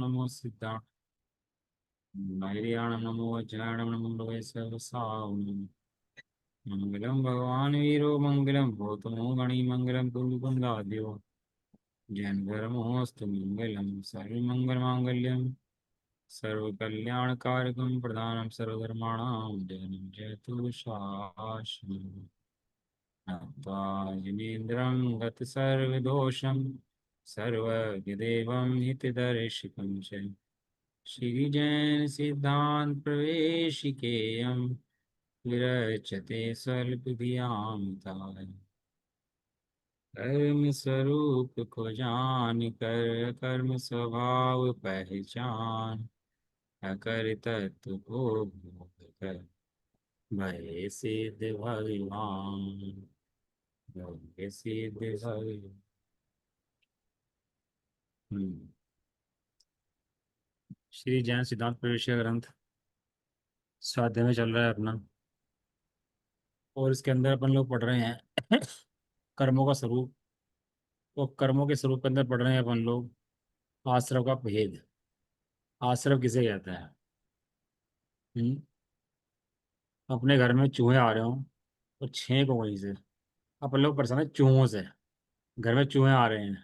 नमो सिद्धां नैर्याणं नमो वज्राणं नमो वैसवसावनं मंगलम भगवान वीरो मंगलम गौतमो मणिमंगलम कुलकुंदाद्यो जैन धर्मोऽस्तु मंगलम सर्वमंगलमांगल्यम सर्वकल्याणकारकं प्रदानं सर्वधर्माणां जयनं जयतु शाश्वतम् नत्वा जिनेन्द्रं गतसर्वदोषं सर्वज्ञदेवं हितदर्शिकं च श्रीजैन सिद्धांत प्रवेशिकेयं विरचते स्वल्पधियां ताय कर्म स्वरूप को जान कर कर्म स्वभाव पहचान अकर तत्व को बोध कर भय सिद्ध भगवान भय सिद्ध भगवान। श्री जैन सिद्धांत प्रवेशिका ग्रंथ स्वाध्याय में चल रहा है अपना, और इसके अंदर अपन लोग पढ़ रहे हैं कर्मों का स्वरूप। तो कर्मों के स्वरूप के अंदर पढ़ रहे हैं अपन लोग आश्रव का भेद। आश्रव किसे कहता है? हम्म अपने घर में चूहे आ रहे हो तो छें को वहीं से अपन लोग परेशान है चूहों से। घर में चूहे आ रहे हैं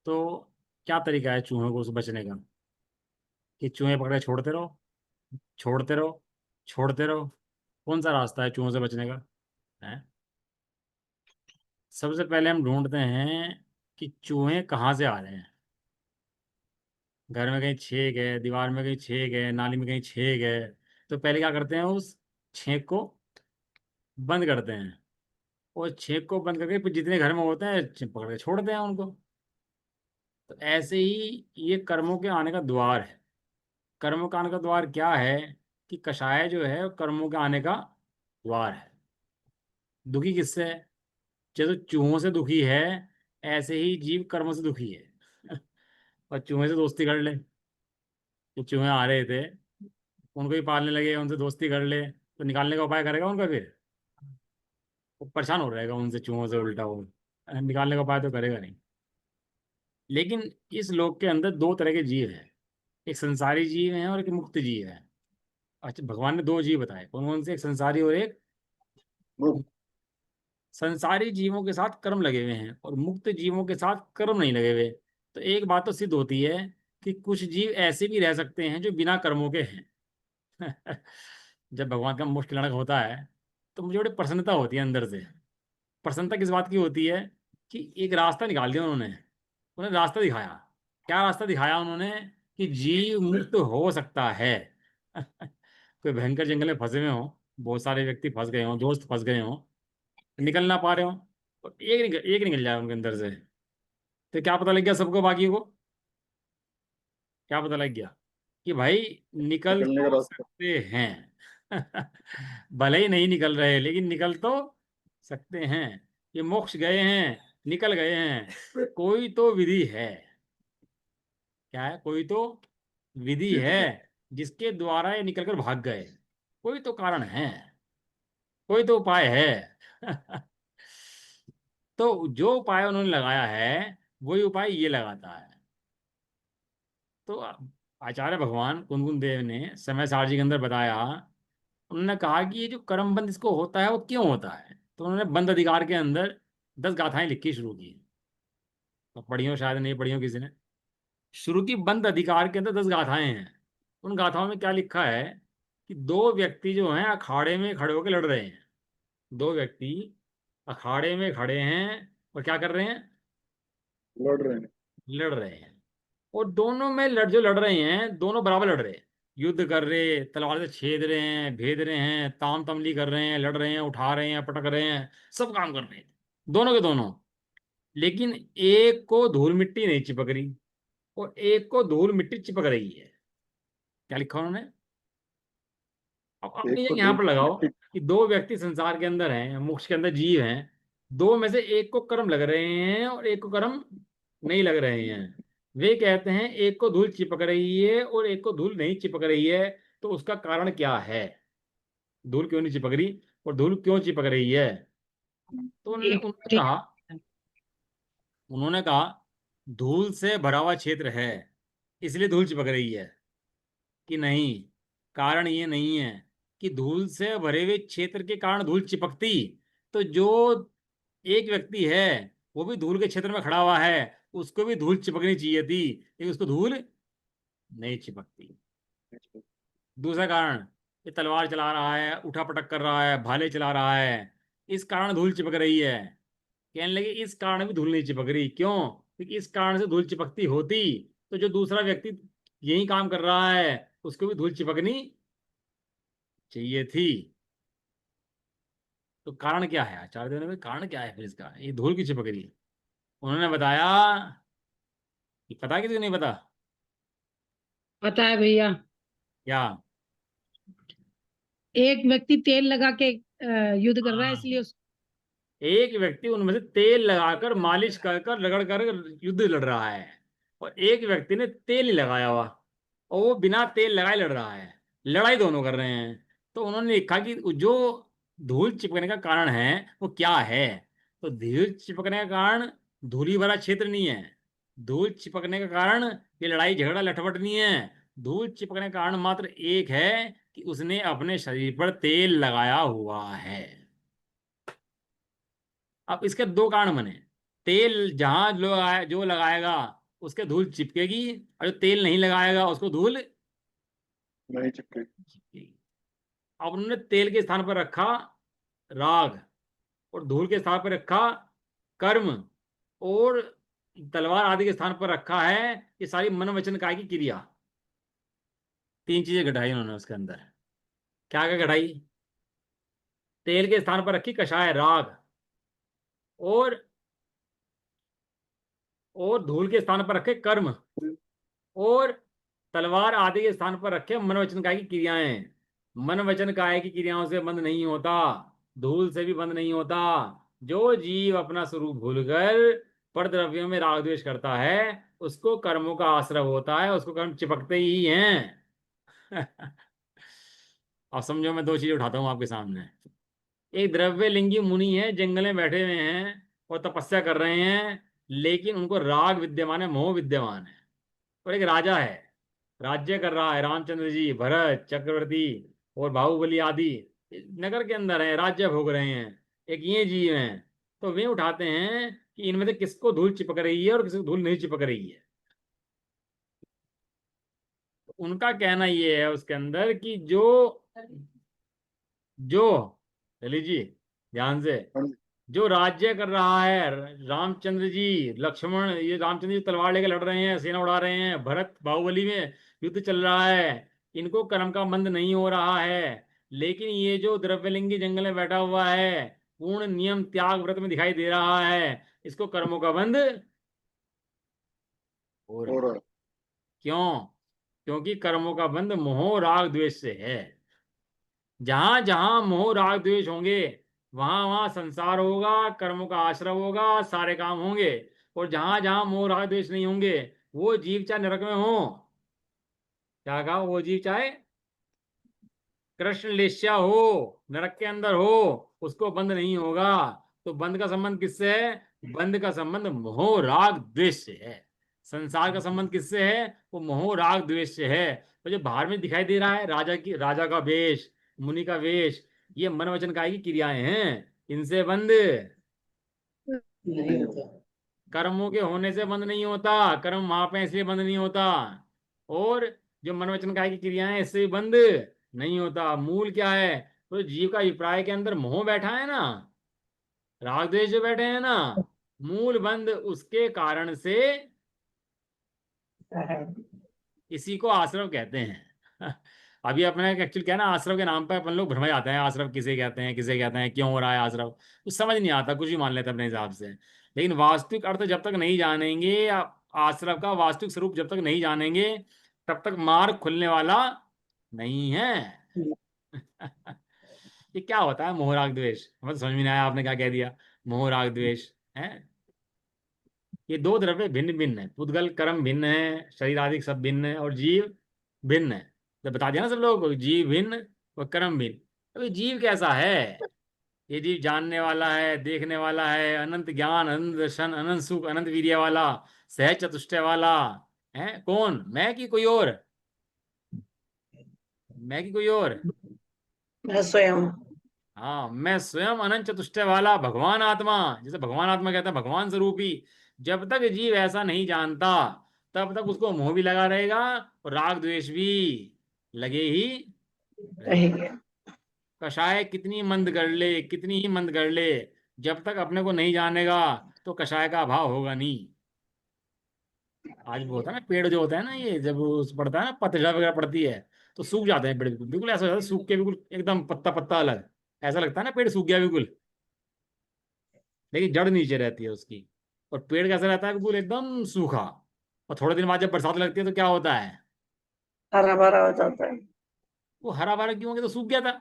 तो क्या तरीका है चूहों को उसे बचने का? कि चूहे पकड़े छोड़ते रहो, छोड़ते रहो, छोड़ते रहो। कौन सा रास्ता है चूहों से बचने का? है सबसे पहले हम ढूंढते हैं कि चूहे कहाँ से आ रहे हैं। घर में कहीं छेद है, दीवार में कहीं छेद है, नाली में कहीं छेद है, तो पहले क्या करते हैं उस छेद को बंद करते हैं। और छेद को बंद करके फिर जितने घर में होते हैं पकड़ के छोड़ते हैं उनको। तो ऐसे ही ये कर्मों के आने का द्वार है। कर्मों का आने का द्वार क्या है? कि कषाय जो है वो कर्मों के आने का द्वार है। दुखी किससे है? जैसे चूहों से दुखी है, ऐसे ही जीव कर्म से दुखी है और चूहे से दोस्ती कर ले। जो चूहे आ रहे थे उनको ही पालने लगे, उनसे दोस्ती कर ले तो निकालने का उपाय करेगा उनका फिर? वो परेशान हो रहेगा उनसे, चूहों से उल्टा वो निकालने का उपाय तो करेगा नहीं। लेकिन इस लोक के अंदर दो तरह के जीव हैं, एक संसारी जीव है और एक मुक्त जीव है। अच्छा, भगवान ने दो जीव बताए, कौन कौन से? एक संसारी और एक मुक्त। संसारी जीवों के साथ कर्म लगे हुए हैं और मुक्त जीवों के साथ कर्म नहीं लगे हुए। तो एक बात तो सिद्ध होती है कि कुछ जीव ऐसे भी रह सकते हैं जो बिना कर्मों के हैं जब भगवान का मुश्किल लड़क होता है तो मुझे बड़ी प्रसन्नता होती है अंदर से। प्रसन्नता किस बात की होती है? कि एक रास्ता निकाल दिया उन्होंने, उन्हें रास्ता दिखाया। क्या रास्ता दिखाया उन्होंने? कि जीव मुक्त हो सकता है कोई भयंकर जंगल में फंसे हुए हो, बहुत सारे व्यक्ति फंस गए हो, दोस्त फंस गए हो, निकल ना पा रहे हो, तो एक निकल जाए उनके अंदर से, तो क्या पता लग गया सबको, बाकी को क्या पता लग गया? कि भाई निकल निकलने का तो रास्ता। सकते हैं भले ही नहीं निकल रहे लेकिन निकल तो सकते हैं। ये मोक्ष गए हैं, निकल गए हैं, कोई तो विधि है। क्या है? कोई तो विधि विधि है है। जिसके द्वारा ये निकल कर भाग गए। कोई तो कारण है, कोई तो उपाय है तो जो उपाय उन्होंने लगाया है वही उपाय ये लगाता है। तो आचार्य भगवान कुंदकुन देव ने समय सारजी के अंदर बताया। उन्होंने कहा कि ये जो कर्म बंध इसको होता है वो क्यों होता है, तो उन्होंने बंध अधिकार के अंदर 10 गाथाएं लिखी शुरू की। तो पढ़ी हो शायद, नहीं पढ़ी हो किसी ने। शुरू की बंध अधिकार के अंदर 10 गाथाएं हैं। उन गाथाओं में क्या लिखा है? कि दो व्यक्ति जो हैं अखाड़े में खड़े होकर लड़ रहे हैं। दो व्यक्ति अखाड़े में खड़े हैं और क्या कर रहे हैं? लड़ रहे हैं। लड़ रहे हैं। और दोनों में जो लड़ रहे हैं दोनों बराबर लड़ रहे हैं। युद्ध कर रहे, तलवार से छेद रहे हैं, भेद रहे हैं, ताम तमली कर रहे हैं, लड़ रहे हैं, उठा रहे हैं, पटक रहे हैं, सब काम कर रहे हैं दोनों के दोनों। लेकिन एक को धूल मिट्टी नहीं चिपक रही और एक को धूल मिट्टी चिपक रही है। क्या लिखा उन्होंने? अब अपनी एक को जगह यहाँ धूल पर लगाओ मिट्टी। कि दो व्यक्ति संसार के अंदर हैं, मोक्ष के अंदर जीव हैं। दो में से एक को कर्म लग रहे हैं और एक को कर्म नहीं लग रहे हैं। वे कहते हैं एक को धूल चिपक रही है और एक को धूल नहीं चिपक रही है, तो उसका कारण क्या है? धूल क्यों नहीं चिपक रही और धूल क्यों चिपक रही है? तो उन्होंने कहा धूल से भरा हुआ क्षेत्र है इसलिए धूल चिपक रही है कि नहीं? कारण ये नहीं है कि धूल से भरे हुए क्षेत्र के कारण धूल चिपकती। तो जो एक व्यक्ति है, वो भी धूल के क्षेत्र में खड़ा हुआ है, उसको भी धूल चिपकनी चाहिए थी, लेकिन उसको धूल नहीं चिपकती। दूसरा कारण, ये तलवार चला रहा है, उठा पटक कर रहा है, भाले चला रहा है, इस कारण धूल चिपक रही है। कहने लगे इस कारण भी धूल नहीं चिपक रही। क्यों? क्योंकि इस कारण से धूल चिपकती होती तो जो दूसरा व्यक्ति यही काम कर रहा है, उसको भी धूल चिपकनी चाहिए थी। तो कारण क्या है? आचार्य देव ने भाई कारण क्या है फिर इसका, ये धूल की चिपक रही है? उन्होंने बताया कि पता है, किसी को नहीं पता पता है भैया। क्या? एक व्यक्ति तेल लगा के युद्ध कर रहा है, हाँ, इसलिए एक व्यक्ति उनमें से तेल लगाकर, मालिश कर कर, रगड़ कर युद्ध लड़ रहा है, और एक व्यक्ति ने तेल नहीं लगाया हुआ, और वो बिना तेल लगाए लड़ रहा है। लड़ाई दोनों कर रहे हैं। तो उन्होंने लिखा कि जो धूल चिपकने का कारण है वो क्या है। तो धूल चिपकने का कारण धूली भरा क्षेत्र नहीं है। धूल चिपकने का कारण ये लड़ाई झगड़ा लठपट नहीं है। धूल चिपकने का कारण मात्र एक है कि उसने अपने शरीर पर तेल लगाया हुआ है। अब इसके दो कारण बने। तेल जहां जो लगाएगा उसके धूल चिपकेगी, और जो तेल नहीं लगाएगा उसको धूल नहीं चिपके। चिपकेगी। अब उन्होंने तेल के स्थान पर रखा राग, और धूल के स्थान पर रखा कर्म, और तलवार आदि के स्थान पर रखा है ये सारी मन वचन काय की क्रिया। तीन चीजें घटाई उन्होंने उसके अंदर। क्या क्या घटाई? तेल के स्थान पर रखी कषाय राग, और धूल के स्थान पर रखे कर्म, और तलवार आदि के स्थान पर रखे मन वचन काय की क्रियाएं। मन वचन काय की क्रियाओं से बंद नहीं होता, धूल से भी बंद नहीं होता। जो जीव अपना स्वरूप भूलकर पर द्रव्यों में राग द्वेष करता है, उसको कर्मों का आश्रय होता है, उसको कर्म चिपकते ही हैं। अब समझो, मैं दो चीजें उठाता हूं आपके सामने। एक द्रव्य लिंगी मुनि है, जंगल में बैठे हुए हैं और तपस्या कर रहे हैं, लेकिन उनको राग विद्यमान है, मोह विद्यमान है। और एक राजा है, राज्य कर रहा है, रामचंद्र जी, भरत चक्रवर्ती और बाहुबली आदि नगर के अंदर है, राज्य भोग रहे हैं। एक ये जीव हैं। तो वे उठाते हैं कि इनमें से किसको धूल चिपक रही है और किसको धूल नहीं चिपक रही है। तो उनका कहना ये है उसके अंदर कि जो जो ललित जी, ध्यान से, हाँ जी। जो राज्य कर रहा है, रामचंद्र जी, लक्ष्मण, ये रामचंद्र जी तलवार लेकर लड़ रहे हैं, सेना उड़ा रहे हैं, भरत बाहुबली में युद्ध चल रहा है, इनको कर्म का बंध नहीं हो रहा है। लेकिन ये जो द्रव्यलिंगी जंगल में बैठा हुआ है, पूर्ण नियम त्याग व्रत में दिखाई दे रहा है, इसको कर्मों का बंध हो हो रहा रहा है। है। क्यों? क्योंकि कर्मों का बंध मोह राग द्वेष से है। जहां जहां मोह राग द्वेष होंगे, वहां वहां संसार होगा, कर्मों का आश्रय होगा, सारे काम होंगे। और जहां जहां मोह राग द्वेष नहीं होंगे, वो जीव चाहे नरक में हो, क्या कहा, वो जीव चाहे कृष्ण लेस्या हो, नरक के अंदर हो, उसको बंध नहीं होगा। तो बंध का संबंध किससे है? बंध का संबंध मोह राग द्वेष से है। संसार का संबंध किससे है? वो मोह राग द्वेष से है। तो जो बाहर में दिखाई दे रहा है, राजा का वेश, मुनि का वेश, ये मन वचन काय की क्रियाएं हैं, इनसे बंध नहीं होता। कर्मों के होने से बंद नहीं होता। कर्म वहां पे इसलिए बंद नहीं होता। और जो मन वचन काय की क्रियाएं, इससे भी बंद नहीं होता। मूल क्या है? तो जीव का अभिप्राय के अंदर मोह बैठा है ना, राग द्वेष जो बैठे हैं ना, मूल बंध उसके कारण से इसी को आश्रव कहते हैं। अभी अपने एक्चुअली क्या है ना, आश्रव के नाम पर अपन लोग भ्रम जाते हैं, आश्रव किसे कहते हैं, किसे कहते हैं, क्यों हो रहा है आश्रव, कुछ समझ नहीं आता, कुछ भी मान लेते हैं अपने हिसाब से। लेकिन वास्तविक अर्थ जब तक नहीं जानेंगे, या आश्रव का वास्तविक स्वरूप जब तक नहीं जानेंगे, तब तक मार्ग खुलने वाला नहीं है। ये क्या होता है मोह राग द्वेष? मतलब समझ में नहीं आया आपने क्या कह दिया, मोह राग द्वेष है। ये दो द्रव्य भिन्न भिन्न है, पुद्गल कर्म भिन्न है, शरीर आदि सब भिन्न है, और जीव भिन्न है। तो बता दिया ना सब लोगों को, जीव भिन्न और कर्म भिन्न। अभी जीव कैसा है? ये जीव जानने वाला है, देखने वाला है, अनंत ज्ञान, अनंत दर्शन, अनंत सुख, अनंत वीर्य वाला, सहज चतुष्टय वाला है कौन, मैं कि कोई और? मैं कि कोई और? मैं स्वयं। हाँ, मैं स्वयं अनंत चतुष्टय वाला भगवान आत्मा, जिसे भगवान आत्मा कहते हैं, भगवान स्वरूपी। जब तक जीव ऐसा नहीं जानता, तब तक उसको मोह भी लगा रहेगा और राग द्वेष भी लगे ही रही रहेगा। है। कषाय कितनी मंद कर ले, कितनी ही मंद कर ले, जब तक अपने को नहीं जानेगा तो कषाय का अभाव होगा नहीं। आज वो होता है ना, पेड़ जो होता है ना, ये जब उस पड़ता है ना, पतझड़ वगैरह पड़ती है, तो सूख जाते हैं पेड़, बिल्कुल बिल्कुल ऐसा हो जाता है, सूख के बिल्कुल एकदम पत्ता पत्ता अलग। ऐसा लगता है ना पेड़ सूख गया बिल्कुल, लेकिन जड़ नीचे रहती है उसकी। और पेड़ कैसा रहता है, बिल्कुल एकदम सूखा। और थोड़े दिन बाद जब बरसात लगती है तो क्या होता है, हरा भरा हो जाता है। वो हरा भरा क्यों हो गया, तो सूख गया था।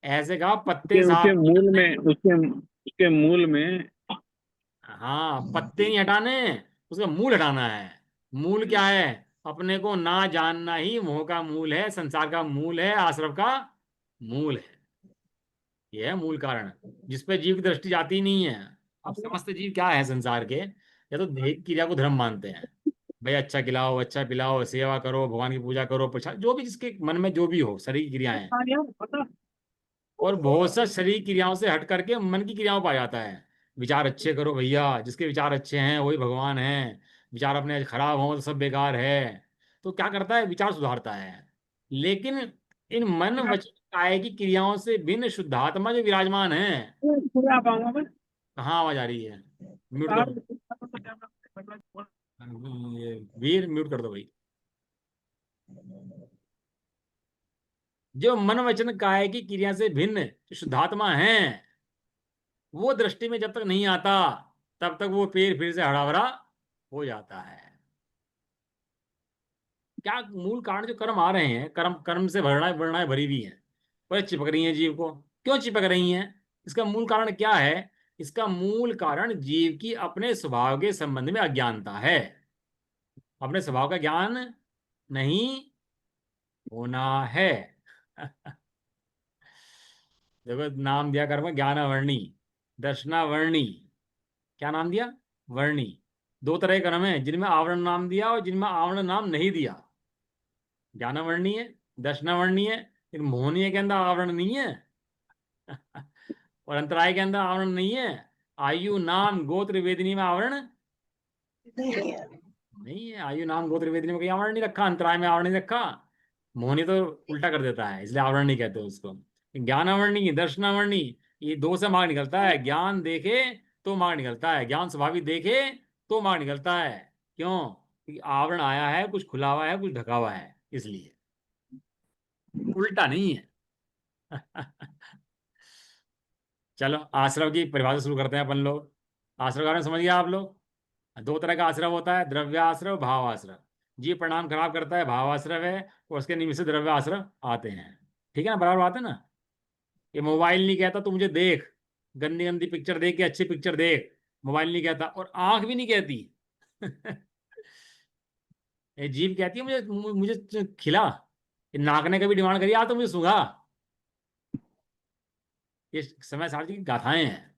ऐसे कहा पत्ते उसके उसके साफ नहीं मूल हटाने। में उसके उसके मूल में हाँ, पत्ते नहीं हटाने, उसका मूल हटाना है। मूल क्या है? अपने को ना जानना ही मोह का मूल है, संसार का मूल है, आश्रम का मूल है। यह है मूल कारण, जिस पे जीव की दृष्टि जाती ही नहीं है। अब समस्त जीव क्या है संसार के, या तो देह की क्रिया को धर्म मानते हैं। भाई अच्छा खिलाओ, अच्छा पिलाओ, सेवा करो, भगवान की पूजा करो, प्रसाद, जो भी जिसके मन में जो भी हो, शरीर की क्रियाएं। और बहुत सा शरीर क्रियाओं से हट करके मन की क्रियाओं पा जाता है। विचार अच्छे करो भैया, जिसके विचार अच्छे हैं वही भगवान है। विचार अपने खराब हो तो सब बेकार है। तो क्या करता है, विचार सुधारता है। लेकिन इन मन वचन काया की क्रियाओं से भिन्न शुद्धात्मा जो विराजमान है। कहाँ आवाज आ रही है? म्यूट कर दो। ये वीर म्यूट कर दो भाई। जो मन वचन काया की क्रिया से भिन्न जो शुद्धात्मा है, वो दृष्टि में जब तक नहीं आता, तब तक वो पेड़ फिर से हरा भरा हो जाता है। क्या मूल कारण, जो कर्म आ रहे हैं, कर्म कर्म से भरणाएं भरी हुई हैं, वह चिपक रही हैं जीव को। क्यों चिपक रही हैं? इसका मूल कारण क्या है? इसका मूल कारण जीव की अपने स्वभाव के संबंध में अज्ञानता है। अपने स्वभाव का ज्ञान नहीं होना है। देखो नाम दिया कर्म, ज्ञानावर्णी, दर्शनावर्णी। क्या नाम दिया? वर्णी। दो तरह के कर्म है, जिनमें आवरण नाम दिया और जिनमें आवरण नाम नहीं दिया। ज्ञानावर्णी है, दर्शनावर्णी है, लेकिन मोहनीय के अंदर आवरण नहीं है। और अंतराय के अंदर आवरण नहीं है। आयु नाम गोत्र वेदिनी में आवरण नहीं है। नहीं है। आयु नाम गोत्र वेदिनी में कहीं आवरण नहीं रखा, अंतराय में आवरण नहीं रखा। मोहनी तो उल्टा कर देता है, इसलिए आवरण नहीं कहते उसको। ज्ञानावर्णी, दर्शनावर्णी, ये दो से मार्ग निकलता है। ज्ञान देखे तो मार्ग निकलता है, ज्ञान स्वाभाविक देखे तो मार्ग निकलता है। क्यों? क्योंकि आवरण आया है, कुछ खुला हुआ है, कुछ ढका हुआ है, इसलिए उल्टा नहीं है। चलो आश्रव की परिभाषा शुरू करते हैं अपन लोग। आश्रव के बारे में समझ गया आप लोग? दो तरह का आश्रव होता है, द्रव्याश्रव, भावाश्रव। जीव परिणाम खराब करता है, भावाश्रव है, और उसके निमित्त से द्रव्याश्रव आते हैं। ठीक है ना, बराबर बात है ना? ये मोबाइल नहीं कहता तू मुझे देख, गंदी गंदी पिक्चर देख के अच्छी पिक्चर देख, मोबाइल नहीं कहता। और आंख भी नहीं कहती। ये जीभ कहती है मुझे मुझे खिला। ये नाक ने कभी डिमांड करी आ तो मुझे सूंघा। ये समय सारथी की गाथाएं हैं।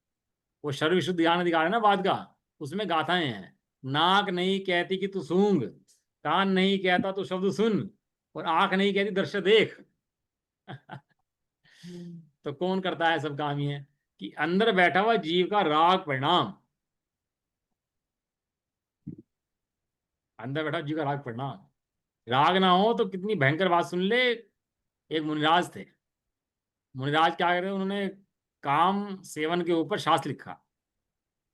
वो सर्व विशुद्ध ज्ञान अधिकार है ना बात का, उसमें गाथाएं हैं। नाक नहीं कहती कि तू सूंघ, कान नहीं कहता तू शब्द सुन, और आंख नहीं कहती दृश्य देख। तो कौन करता है सब काम? ये कि अंदर बैठा हुआ जीव का राग परिणाम, अंदर बैठा जीव का राग परिणाम। राग ना हो तो कितनी भयंकर बात सुन ले। एक मुनिराज थे। मुनिराज क्या करे, उन्होंने काम सेवन के ऊपर शास्त्र लिखा।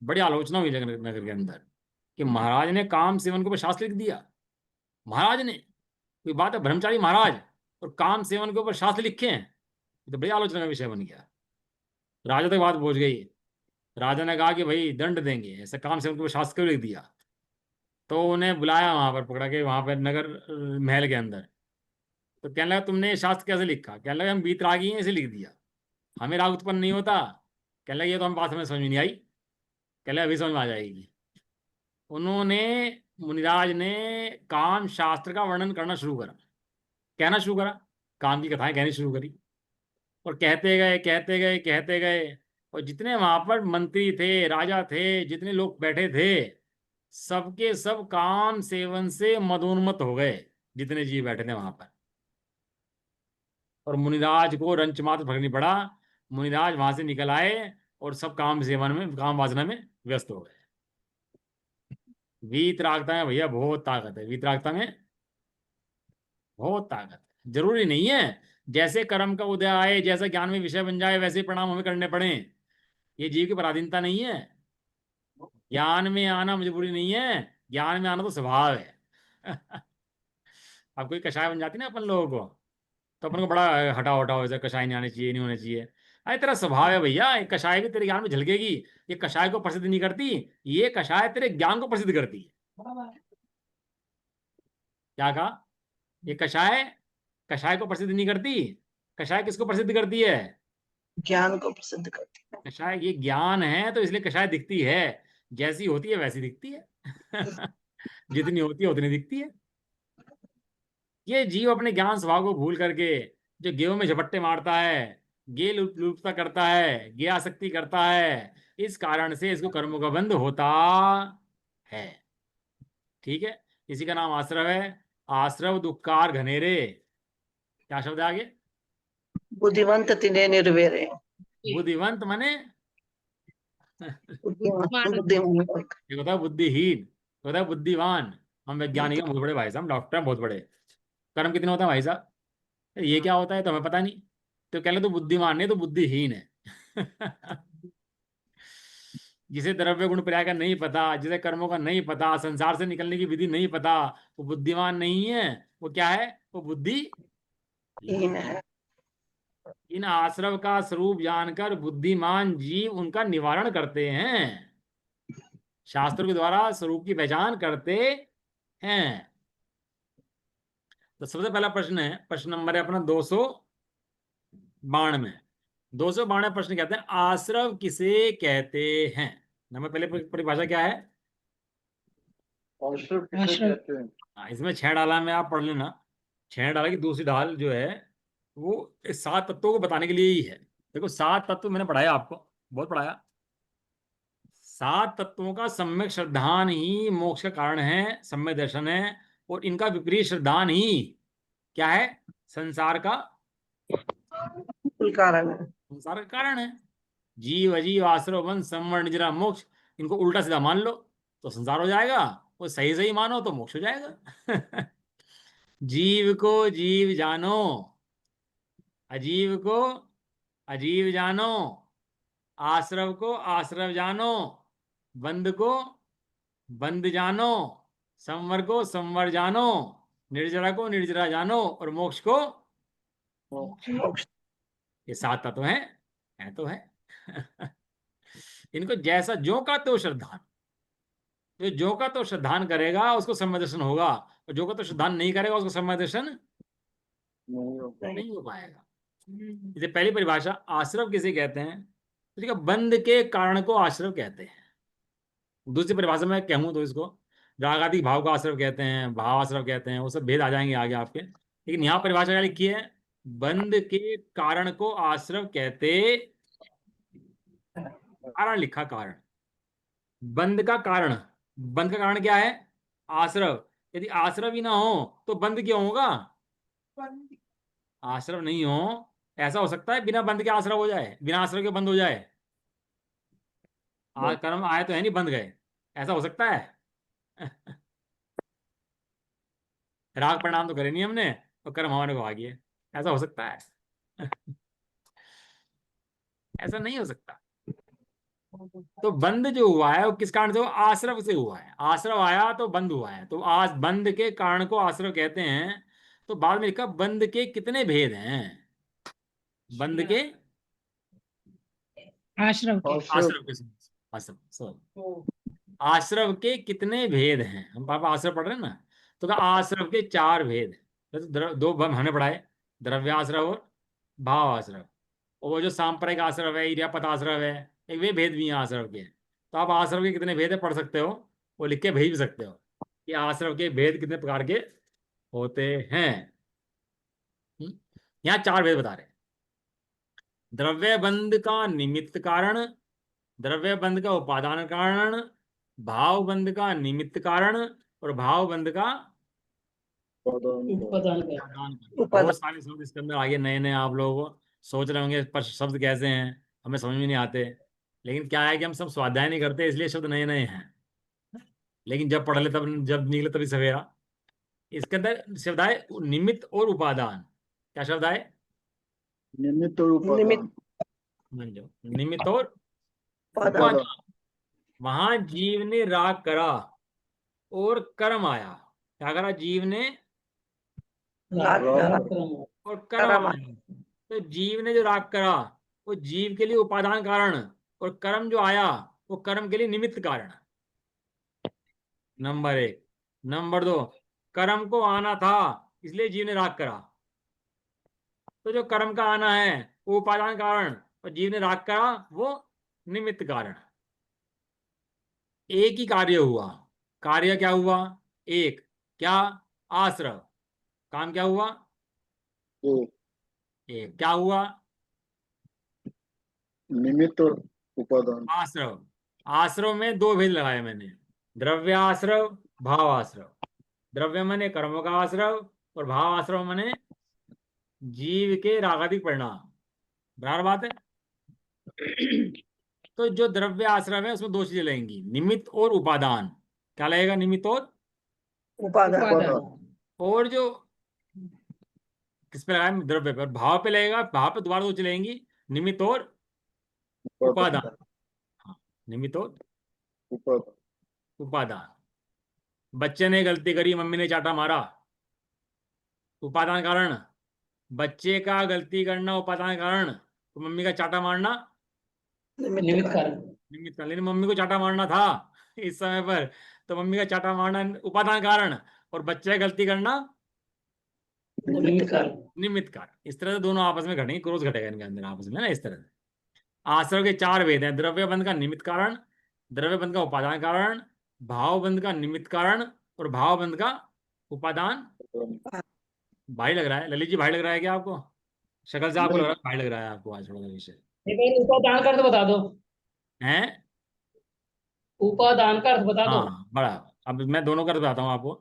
बड़ी आलोचना हुई नगर नगर के अंदर कि महाराज ने काम सेवन के ऊपर शास्त्र लिख दिया। महाराज ने, कोई बात है, ब्रह्मचारी महाराज और काम सेवन के ऊपर शास्त्र लिखे हैं। ये तो बड़ी आलोचना का विषय बन गया। राजा तक बात पहुंच गई। राजा ने कहा कि भाई दंड देंगे, ऐसा काम सेवन के ऊपर शास्त्र क्यों लिख दिया? तो उन्हें बुलाया वहां पर, पकड़ा के वहां पर नगर महल के अंदर। तो कहने लगा तुमने ये शास्त्र कैसे लिखा? कहने लगा हम वीतरागी हैं, इसे लिख दिया, हमें राग उत्पन्न नहीं होता। कहने लगा ये तो हम बात हमें समझ में नहीं आई। कहने लगा अभी समझ में आ जाएगी। उन्होंने, मुनिराज ने काम शास्त्र का वर्णन करना शुरू करा, कहना शुरू करा, काम की कथाएं कहनी शुरू करी। और कहते गए कहते गए कहते गए। और जितने वहां पर मंत्री थे, राजा थे, जितने लोग बैठे थे, सबके सब काम सेवन से मदोन्मत्त हो गए, जितने जीव बैठे थे वहां पर। और मुनिराज को रंच मात्र फर्क नहीं पड़ा, मुनिराज वहां से निकल आए और सब काम सेवन में, काम वासना में व्यस्त हो गए। वीतरागता में भैया बहुत ताकत है, वीतरागता में बहुत ताकत है। जरूरी नहीं है जैसे कर्म का उदय आए, जैसा ज्ञान में विषय बन जाए, वैसे परिणाम हमें करने पड़े। ये जीव की पराधीनता नहीं है। ज्ञान में आना मजबूरी नहीं है, ज्ञान में आना तो स्वभाव है। अब कोई कषाय बन जाती ना अपन लोगों को, तो अपन को बड़ा हटाओ हटाओ, ऐसा कषाय नहीं आने चाहिए, नहीं होने चाहिए। अरे तेरा स्वभाव है भैया, ये कषाय भी तेरे ज्ञान में झलकेगी। ये कषाय को प्रसिद्ध नहीं करती, ये कषाय तेरे ज्ञान को प्रसिद्ध करती है। क्या कहा? ये कषाय कषाय को प्रसिद्ध नहीं करती। कषाय किसको प्रसिद्ध करती है? ज्ञान को प्रसिद्ध करती है। कषाय ये ज्ञान है, तो इसलिए कषाय दिखती है। जैसी होती है वैसी दिखती है। जितनी होती है उतनी दिखती है। ये जीव अपने ज्ञान स्वभाव को भूल करके जो गेहूं में झपट्टे मारता है, गे लुप्तता करता है, गे आसक्ति करता है, इस कारण से इसको कर्मों का बंध होता है। ठीक है, इसी का नाम आश्रव है। आश्रव दुक्कार घनेरे। क्या शब्द है आगे? बुद्धिवंत तिन्हे निर्वेरे। बुद्धिवंत माने बुद्धिमान एक होता है बुद्धिहीन, एक होता है बुद्धिवान। हम वैज्ञानिक हैं बहुत बड़े भाई साहब, हम डॉक्टर हैं बहुत बड़े। कर्म कितने होते हैं भाई साहब? ये क्या होता है तो हमें पता नहीं। तो कह ले तो बुद्धिमान नहीं, तो बुद्धिहीन है। जिसे द्रव्य गुण पर्याय का नहीं पता, जिसे कर्मों का नहीं पता, संसार से निकलने की विधि नहीं पता, वो बुद्धिमान नहीं है। वो क्या है? वो बुद्धि। हीन है। इन आश्रव का स्वरूप जानकर बुद्धिमान जीव उनका निवारण करते हैं, शास्त्रों के द्वारा स्वरूप की पहचान करते हैं। तो सबसे पहला प्रश्न है, प्रश्न नंबर है अपना 292 में। 292 प्रश्न कहते हैं आश्रव किसे कहते हैं। नंबर पहले परिभाषा क्या है? आश्रव किसे आश्रव। कहते हैं? इसमें 6 डाला में, आप पढ़ लेना। 6 डाला की दूसरी डाल जो है वो इस 7 तत्वों को बताने के लिए ही है। देखो 7 तत्व मैंने पढ़ाया आपको, बहुत पढ़ाया। 7 तत्वों का सम्यक श्रद्धान ही मोक्ष का कारण है, सम्यक दर्शन है। और इनका विपरीत श्रद्धान ही क्या है? संसार का, कुल कारण है। संसार का कारण है। जीव अजीव आश्रव वंश संवर्ण निजरा मोक्ष, इनको उल्टा सीधा मान लो तो संसार हो जाएगा, वो सही सही मानो तो मोक्ष हो जाएगा। जीव को जीव जानो, अजीव को अजीव जानो, आश्रव को आश्रव जानो, बंद को बंद जानो, संवर को संवर जानो, निर्जरा को निर्जरा जानो, और मोक्ष को मोक्ष। ये 7 तत्व हैं, है तो है। इनको जैसा जो का तो श्रद्धान, जो का तो श्रद्धान करेगा उसको सम्यक दर्शन होगा, और जो का तो श्रद्धान नहीं करेगा उसको सम्यक दर्शन नहीं हो पाएगा। इसे पहली परिभाषा, आश्रव किसे कहते हैं? तो ठीक है, बंध के कारण को आश्रव कहते हैं। दूसरी परिभाषा में कहूँ तो इसको रागादि भाव को आश्रव कहते हैं, भाव आश्रव कहते हैं, वो सब भेद आ जाएंगे आगे आपके। लेकिन यहाँ परिभाषा क्या लिखी है? बंध के कारण को आश्रव कहते, कारण लिखा, कारण, बंध का कारण। बंध का कारण क्या है? आश्रव। यदि आश्रव ही ना हो तो बंध क्यों होगा? आश्रव नहीं हो, ऐसा हो सकता है बिना बंध के आश्रव हो जाए, बिना आश्रव के बंद हो जाए। कर्म आए तो है नहीं, बंद गए, ऐसा हो सकता है? राग परिणाम तो करे नहीं हमने, तो कर्म हमारे को आ गए, ऐसा हो सकता है? ऐसा नहीं हो सकता। तो बंद जो हुआ है वो किस कारण से? वो आश्रव से हुआ है। आश्रव आया तो बंद हुआ है, तो आज बंद के कारण को आश्रव कहते हैं। तो बाद में लिखा बंद के कितने भेद हैं? बंद के आश्रव के। आश्रव के आश्रव आश्रव के कितने भेद हैं? हम पापा आश्रव पढ़ रहे हैं ना, तो कहा आश्रव के 4 भेद। तो दो हमने पढ़ाए, द्रव्याश्रव और भाव आश्रव। और वो जो सांप्रदायिक आश्रव है, इरियापत आश्रव है, एक वे भेद भी हैं आश्रव के। तो आप आश्रव के कितने भेद है पढ़ सकते हो, वो लिख के भेज भी सकते हो कि आश्रव के भेद कितने प्रकार के होते हैं। यहाँ 4 भेद बता रहे हैं। द्रव्य बंध का निमित्त कारण, द्रव्य बंध का उपादान कारण, भावबंध का निमित्त कारण और भावबंध का उपादान का उपादान कारण। उपादान। बहुत सारे शब्द इसके अंदर आगे नए नए, आप लोग सोच रहे होंगे पर शब्द कैसे हैं, हमें समझ में नहीं आते। लेकिन क्या है कि हम सब स्वाध्याय नहीं करते, इसलिए शब्द नए नए हैं। लेकिन जब पढ़ ले तब, जब निकले तभी सवेरा। इसके अंदर शब्द आए निमित्त और उपादान। क्या शब्द आए? निमित्त और निमित्त उपादान। मान लो, निमित्त और उपादान। उपादान। वहां जीव ने राग करा और कर्म आया। क्या करा जीव ने? राग करा। और कर्म कर्म आया। तो जीव ने जो राग करा वो जीव के लिए उपादान कारण, और कर्म जो आया वो कर्म के लिए निमित्त कारण। नंबर एक। नंबर दो, कर्म को आना था इसलिए जीव ने राग करा, तो जो कर्म का आना है वो उपादान कारण, और जीव ने राग करा वो निमित्त कारण। एक ही कार्य हुआ। कार्य क्या हुआ? एक। क्या? आश्रव। काम क्या हुआ? एक। एक। क्या हुआ? निमित्त और उपादान। आश्रव। आश्रव में दो भेद लगाए मैंने, द्रव्य आश्रव, भाव आश्रव। द्रव्य माने कर्मों का आश्रव, और भाव आश्रव माने जीव के रागादिक परिणाम। बराबर बात है। तो जो द्रव्य आश्रम है उसमें दो चीजें लगेंगी, निमित्त और उपादान। क्या लगेगा? निमित्त और। उपादान। उपादान। और जो किस पे लगाए? द्रव्य पे। और भाव पे लगेगा, भाव पे दोबारा दो चलेंगी, निमित्त और उपादान। हाँ, निमित्त और उपादान। उपादान। बच्चे ने गलती करी, मम्मी ने चाटा मारा, उपादान कारण। बच्चे का गलती करना उपादान कारण, तो मम्मी का चाटा मारना निमित्त कारण। निमित्त कारण। लेकिन मम्मी को चाटा मारना था इस समय पर, तो मम्मी का चाटा मारना उपादान कारण, और बच्चे का गलती करना निमित्त कारण। निमित्त कारण। इस तरह से दोनों आपस में घटेंगे, क्रॉस घटेगा इनके अंदर आपस में ना, इस तरह से। आश्रव के चार भेद हैं, द्रव्य बंध का निमित्त कारण, द्रव्य बंध का उपादान कारण, भाव बंध का निमित्त कारण, और भाव बंध का उपादान। भाई लग रहा है ललित जी? भाई लग रहा है क्या आपको? शक्ल से आपको लग नहीं, रहा है भाई लग रहा है आपको आज थोड़ा सा विषय एक बार उपादान का अर्थ बता दो। है। उपादान का अर्थ बता दो। हाँ बड़ा। अब मैं दोनों का अर्थ बताता हूँ आपको।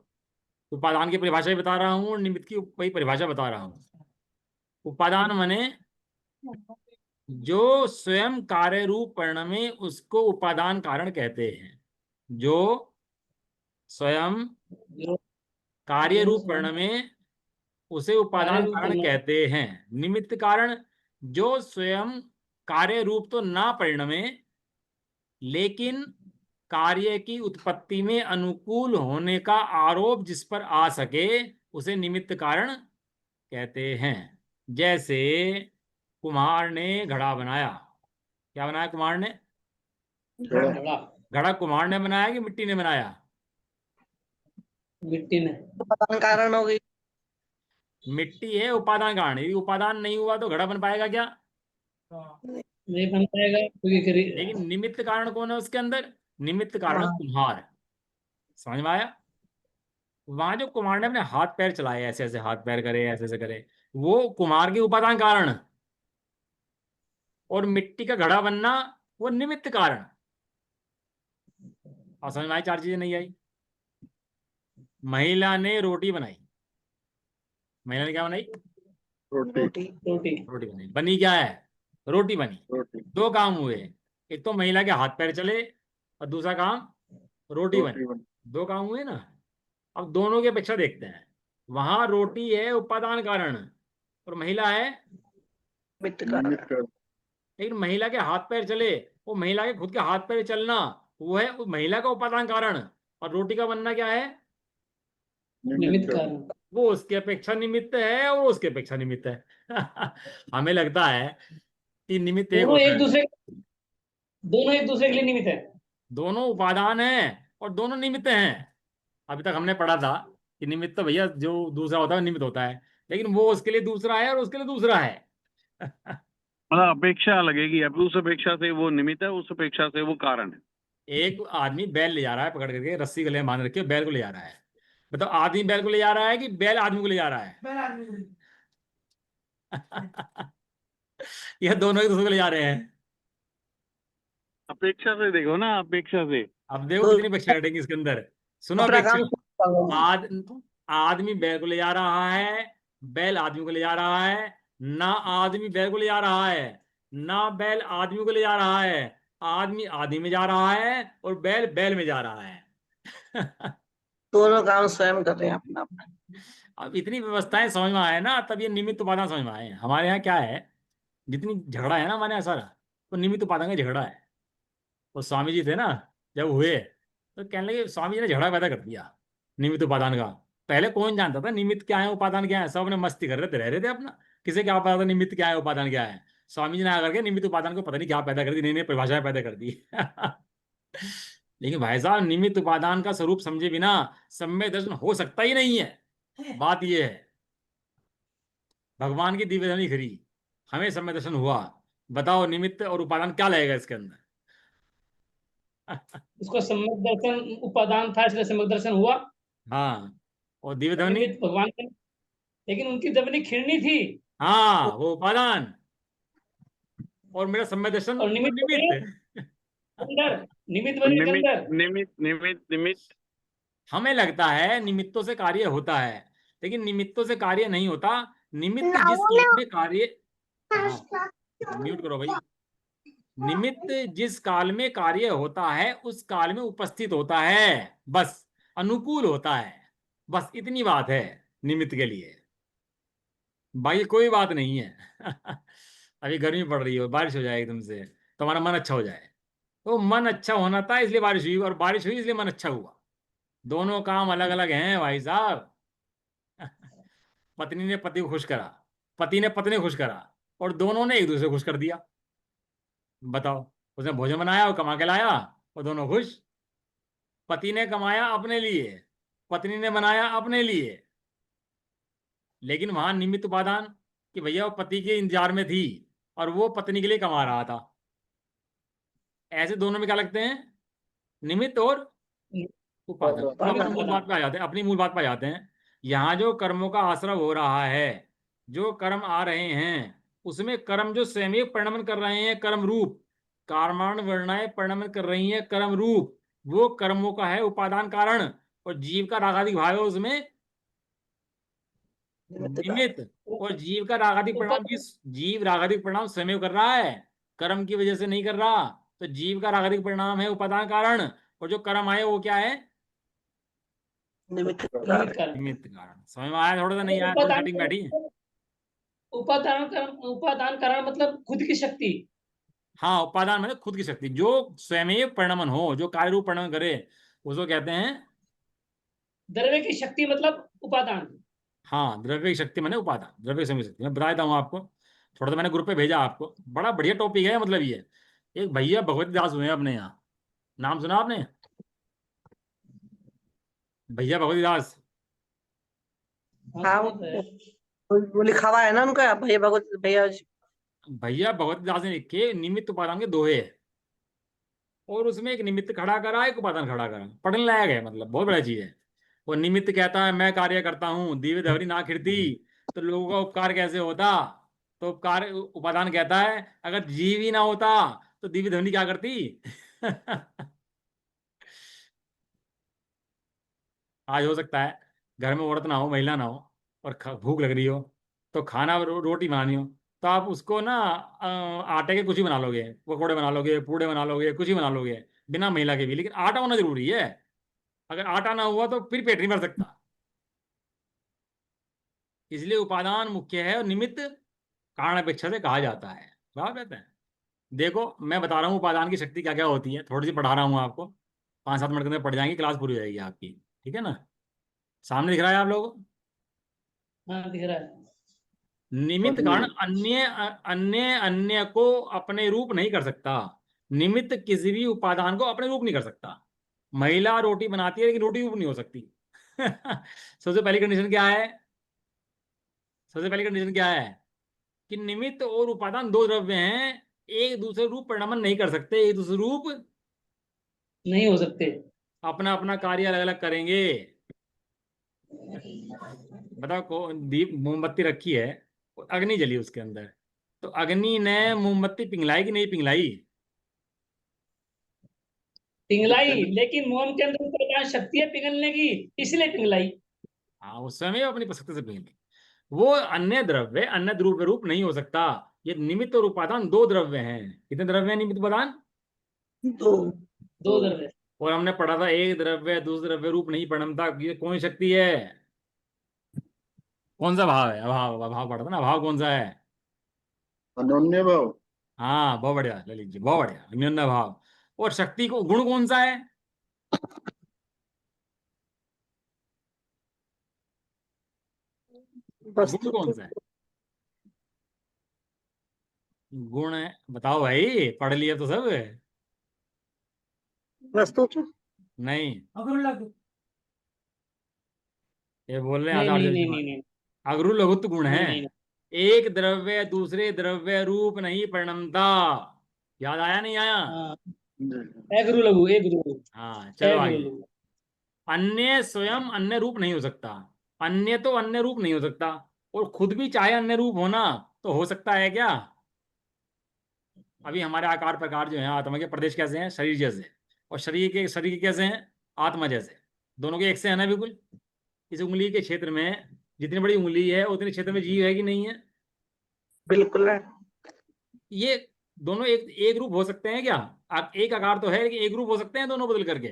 उपादान की परिभाषा भी बता रहा हूँ और निमित्त की वही परिभाषा बता रहा हूँ। उपादान माने जो स्वयं कार्य रूप परिणमे उसको उपादान कारण कहते हैं। जो स्वयं जो कार्य जो रूप स्वयं परिणमे उसे कार्य उपादान रूप कारण परिणाम कहते हैं। निमित्त कारण जो स्वयं कार्य रूप तो ना परिणमे, लेकिन कार्य की उत्पत्ति में अनुकूल होने का आरोप जिस पर आ सके उसे निमित्त कारण कहते हैं। जैसे कुम्हार ने घड़ा बनाया। क्या बनाया कुम्हार ने? घड़ा। घड़ा। घड़ा कुम्हार ने बनाया कि मिट्टी ने बनाया? मिट्टी ने। उपादान कारण हो गई। मिट्टी है उपादान कारण। यदि उपादान नहीं हुआ तो घड़ा बन पाएगा क्या? नहीं बन पाएगा क्योंकि लेकिन निमित्त कारण कौन है उसके अंदर? निमित्त कारण है हाँ। कुम्हार। समझ में आया? वहां जो कुम्हार ने अपने हाथ पैर चलाए, ऐसे ऐसे हाथ पैर करे, ऐसे ऐसे करे, वो कुम्हार के उपादान कारण। और मिट्टी का घड़ा बनना वो निमित्त कारण। और समझ में आई? चार चीजें नहीं आई? महिला ने रोटी बनाई। महिला ने क्या बनाई? रोटी। रोटी। रोटी। रोटी बनाई। बनी क्या है? रोटी बनी। रोटी। दो काम हुए, एक तो महिला के हाथ पैर चले, और दूसरा काम रोटी बनी। रोटी बनी। दो काम हुए ना। अब दोनों की अपेक्षा देखते हैं। वहां रोटी है उपादान कारण, और महिला है। निमित्त कारण। निमित्त कारण। लेकिन महिला के हाथ पैर चले, वो महिला के खुद के हाथ पैर चलना वो है वो महिला का उपादान कारण, और रोटी का बनना क्या है? निमित्त कारण। कारण। वो उसके अपेक्षा निमित्त है और उसके अपेक्षा निमित्त है। हमें लगता है कि निमित्त एक दोनों होता एक है। दूसरे दोनों एक दूसरे के लिए निमित्त है। दोनों उपादान है और दोनों निमित्त हैं। अभी तक हमने पढ़ा था कि निमित्त तो भैया जो दूसरा होता है निमित्त होता है, लेकिन वो उसके लिए दूसरा है और उसके लिए दूसरा है। मतलब अपेक्षा लगेगी, अब उस अपेक्षा से वो निमित्त है, उस अपेक्षा से वो कारण है। एक आदमी बैल ले जा रहा है, पकड़ करके रस्सी गले में बांध रखी है, बैल को ले जा रहा है। बताओ, आदमी बैल को ले जा रहा है कि बैल आदमी को ले जा रहा है? यह दोनों एक दूसरे को ले जा रहे हैं। अपेक्षा से देखो ना, अपेक्षा से। अब देखो तो कितनी अपेक्षा कटेंगी इसके अंदर। सुनो अपना अपेक्षा। काम खुद करो। आदमी बैल को ले जा रहा है, बैल आदमी को ले जा रहा है, ना आदमी बैल को ले जा रहा है, ना बैल आदमी को ले जा रहा है, आदमी आदमी में जा रहा है और बैल बैल में जा रहा है। दोनों काम स्वयं कर रहे हैं अपना अपना। अब इतनी व्यवस्थाएं समझ में आए ना, तब ये निमित्त उपादान समझ में आए। हमारे यहाँ क्या है, जितनी झगड़ा है ना हमारे यहाँ सारा, तो निमित्त उपादान का झगड़ा है। वो स्वामी जी थे ना, जब हुए तो कहने लगे स्वामी जी ने झगड़ा पैदा कर दिया निमित्त उपादान का। पहले कौन जानता था निमित्त क्या है उपादान क्या है, सब ने मस्ती कर रहे थे, रह रहे थे अपना। किसे क्या पता था निमित्त क्या है उपादान क्या है। स्वामी जी ने आकर के निमित्त उपादान को पता नहीं क्या पैदा कर दी, नई नई परिभाषाएं पैदा कर दी। लेकिन भाई साहब, निमित्त उपादान का स्वरूप समझे बिना सम्यक दर्शन हो सकता ही नहीं है। बात यह है, भगवान की दिव्य धनी खरी, हमें सम्यक दर्शन हुआ। बताओ निमित्त और उपादान क्या लगेगा इसके अंदर। उसको सम्यक दर्शन उपादान था, इसलिए सम्यक दर्शन हुआ। हाँ, और दिव्य और ध्वनि। निमित्त भगवान का, लेकिन उनकी ध्वनि खिड़नी थी। हाँ, वो उपादान, और मेरा सम्यक दर्शन और वो निमित्त बने निमित्त। अंदर, निमित्त बने के निमित अंदर। निमित निमित निमित हमें लगता है निमित्तों से कार्य होता है, लेकिन निमित्तों से कार्य नहीं होता। निमित्त जिस काल में कार्य, हाँ म्यूट करो भाई। निमित्त जिस काल में कार्य होता है उस काल में उपस्थित होता है, बस अनुकूल होता है, बस इतनी बात है निमित्त के लिए। बाकी कोई बात नहीं है। अभी गर्मी पड़ रही हो, बारिश हो जाए एकदम से, तुम्हारा मन अच्छा हो जाए। तो मन अच्छा होना था इसलिए बारिश हुई, और बारिश हुई इसलिए मन अच्छा हुआ। दोनों काम अलग अलग हैं भाई साहब। पत्नी ने पति को खुश करा, पति ने पत्नी को खुश करा, और दोनों ने एक दूसरे को खुश कर दिया। बताओ, उसने भोजन बनाया और कमा के लाया, और दोनों खुश। पति ने कमाया अपने लिए, पत्नी ने बनाया अपने लिए। लेकिन वहां निमित्त उपादान कि भैया वो पति के इंतजार में थी और वो पत्नी के लिए कमा रहा था। ऐसे दोनों में क्या लगते हैं, निमित्त और उपादान। अब निमित्त अपनी मूल उपादान। बात पे आ जाते हैं, अपनी मूल बात पे आ जाते हैं। यहाँ जो कर्मों का आश्रय हो रहा है, जो कर्म आ रहे हैं, उसमें कर्म जो स्वयं परिणमन कर रहे हैं कर्म रूप, कार्माण वर्णाएं परिणमन कर रही हैं कर्म रूप, वो कर्मों का है उपादान कारण। और जीव का रागादिक भाव है उसमें निमित्त निमित्त। कारण। और जीव का रागादिक परिणाम उपादान जीव रागादिक परिणाम स्वयं कर रहा है, कर्म की वजह से नहीं कर रहा। तो जीव का रागादिक परिणाम है उपादान कारण, और जो कर्म आए वो क्या है, निमित्त कारण। निमित्त कारण। निमित्त कारण। समझ में आया, थोड़ा सा नहीं आया, थोड़ी उपादान सेटिंग बैठी। उपादान कारण मतलब खुद की शक्ति। हाँ, उपादान मतलब खुद की शक्ति, जो स्वयं परिणमन हो, जो कार्य रूप परिणमन करे, उसको कहते हैं। द्रव्य की शक्ति मतलब उपादान। हाँ, द्रव्य की शक्ति माने उपादान, द्रव्य की शक्ति मैं बता देता हूँ आपको। थोड़ा सा मैंने ग्रुप पे भेजा आपको, बड़ा बढ़िया टॉपिक है। मतलब ये एक भैया भगवती दास हुए हैं अपने यहाँ, नाम सुना आपने, भैया भगवती दास। हाँ, वो लिखा हुआ है ना उनका, भैया भगवत भैया जी। भैया भगवती दास ने लिखे निमित्त उपादान के दोहे है, और उसमें एक निमित्त खड़ा करा, एक उपादान खड़ा करा, पढ़ने लायक है, मतलब बहुत बड़ा चीज है। वो निमित्त कहता है मैं कार्य करता हूँ, दिव्य धवरी ना खिड़ती तो लोगों का उपकार कैसे होता। तो उपकार, उपादान कहता है अगर जीव ही ना होता तो दिव्य ध्वनि क्या करती। आज हो सकता है घर में औरत ना हो, महिला ना हो, और भूख लग रही हो, तो खाना रोटी बनानी हो, तो आप उसको ना आटे के कुछ ही बना लोगे, पकौड़े बना लोगे, पूड़े बना लोगे, कुछ ही बना लोगे बिना महिला के भी, लेकिन आटा होना जरूरी है। अगर आटा ना हुआ तो फिर पेट नहीं भर सकता। इसलिए उपादान मुख्य है और निमित्त कारण अपेक्षा से कहा जाता है। बराबर कहते हैं। देखो मैं बता रहा हूँ उपादान की शक्ति क्या क्या होती है, थोड़ी सी पढ़ा रहा हूँ आपको, 5-7 मिनट के अंदर पढ़ जाएंगे, क्लास पूरी हो जाएगी आपकी। ठीक है ना, सामने दिख रहा है आप लोगों को। हाँ, दिख रहा है। निमित्त कारण अन्य अन्य अन्य को अपने रूप नहीं कर सकता। निमित्त किसी भी उपादान को अपने रूप नहीं कर सकता। महिला रोटी बनाती है लेकिन रोटी रूप नहीं हो सकती। सबसे पहली कंडीशन क्या है, सबसे पहली कंडीशन क्या है कि निमित्त और उपादान दो द्रव्य हैं, एक दूसरे रूप परिणमन नहीं कर सकते, एक दूसरे रूप नहीं हो सकते। अपना अपना कार्य अलग अलग करेंगे। बताओ को दीप मोमबत्ती रखी है, अग्नि जली उसके अंदर, तो अग्नि ने मोमबत्ती पिघलाई कि नहीं पिघलाई। पिघलाई, लेकिन मोम के अंदर उपादान शक्ति है पिघलने की, इसलिए पिघलाई। हाँ, उस समय वो अपनी शक्ति से पिघली। वो अन्य द्रव्य अन्य द्रव्य रूप नहीं हो सकता। ये निमित्त और उपादान दो द्रव्य हैं। कितने द्रव्य हैं निमित्त उपादान? दो। दो द्रव्य। और हमने पढ़ा था एक द्रव्य दूसरे द्रव्य रूप नहीं परिणमता। ये कौन शक्ति है? कौन सा भाव है? अभाव। अभाव पढ़ा था ना, अभाव कौन सा है? अनन्य भाव। हाँ, बहुत बढ़िया ललित जी, बहुत बढ़िया, अन्योन्य भाव। और शक्ति को गुण कौन सा है? गुण वस्तु कौन सा है? गुण है, बताओ भाई, पढ़ लिया तो सब। वस्तु नहीं, ये बोल रहे हैं नहीं आचार्य नहीं जी नहीं महाराज। नहीं नहीं अगरु लघुत्व गुण है। नहीं नहीं एक द्रव्य दूसरे द्रव्य रूप नहीं परिणमता। याद आया नहीं आया? हाँ, ए गुरु लघु, ए गुरु लघु, हाँ, ए चलो गुरु आगे। लघु। अन्य स्वयं अन्य रूप नहीं हो सकता। अन्य तो अन्य रूप नहीं हो सकता। और खुद भी चाहे अन्य रूप होना तो हो सकता है क्या? अभी हमारे आकार प्रकार जो है आत्मा के प्रदेश कैसे हैं? शरीर जैसे। और शरीर के कैसे हैं? आत्मा जैसे। दोनों के एक से है ना बिल्कुल। इस उंगली के क्षेत्र में जितनी बड़ी उंगली है उतने क्षेत्र में जीव है कि नहीं है? बिल्कुल है। ये ये दोनों एक एक रूप हो सकते हैं क्या? आप एक आकार तो है लेकिन एक रूप हो सकते हैं दोनों बदल करके।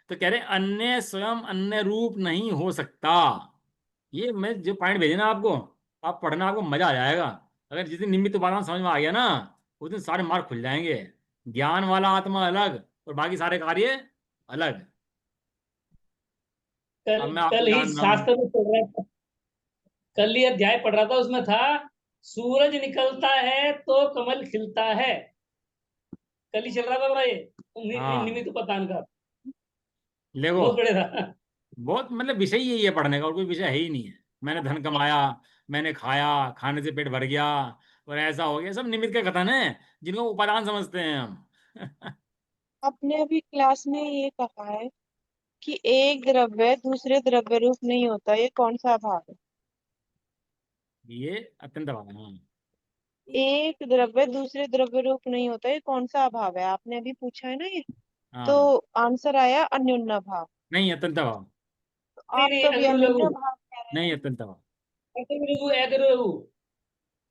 तो कह रहे अन्य स्वयं अन्य रूप नहीं हो सकता। ये मैं जो पॉइंट भेजे ना आपको, आप पढ़ना, आपको मजा आ जाएगा। अगर जिस दिन निमित्त उपादान समझ में आ गया ना, उस दिन सारे मार्ग खुल जाएंगे। ज्ञान वाला आत्मा अलग और बाकी सारे कार्य अलग। कल अब मैं आपको कल ही जान रहा हूँ। शास्त्र में पढ़ रहा था, कल ही अध्याय पढ़ रहा था, उसमें था सूरज निकलता है तो कमल खिलता है। कल ही चल रहा था भाई, हाँ, निमित्त उपादान का। देखो, बहुत बड़े था। बहुत मतलब विषय ही यही है पढ़ने का, और कोई विषय है ही नहीं है। मैंने धन कमाया, मैंने खाया, खाने से पेट भर गया और ऐसा हो गया, सब निमित्त का कथन है जिनको उपादान समझते हैं हम। आपने अभी क्लास में ये कहा है कि एक द्रव्य दूसरे द्रव्य रूप नहीं होता, ये कौन सा भाव है? ये अत्यंत अभाव है, हाँ। एक द्रव्य दूसरे द्रव्य रूप नहीं होता, ये कौन सा अभाव है? आपने अभी पूछा है ना ये। तो हाँ, आंसर आया अन्योन्य भाव। नहीं अत्यंत अभाव। तो नहीं आप नहीं, तो अभी अगुरु लघु, अन्योन्य भाव कह रहे नहीं हैं। अत्यंत अभाव। अगुरु लघु, अगुरु लघु।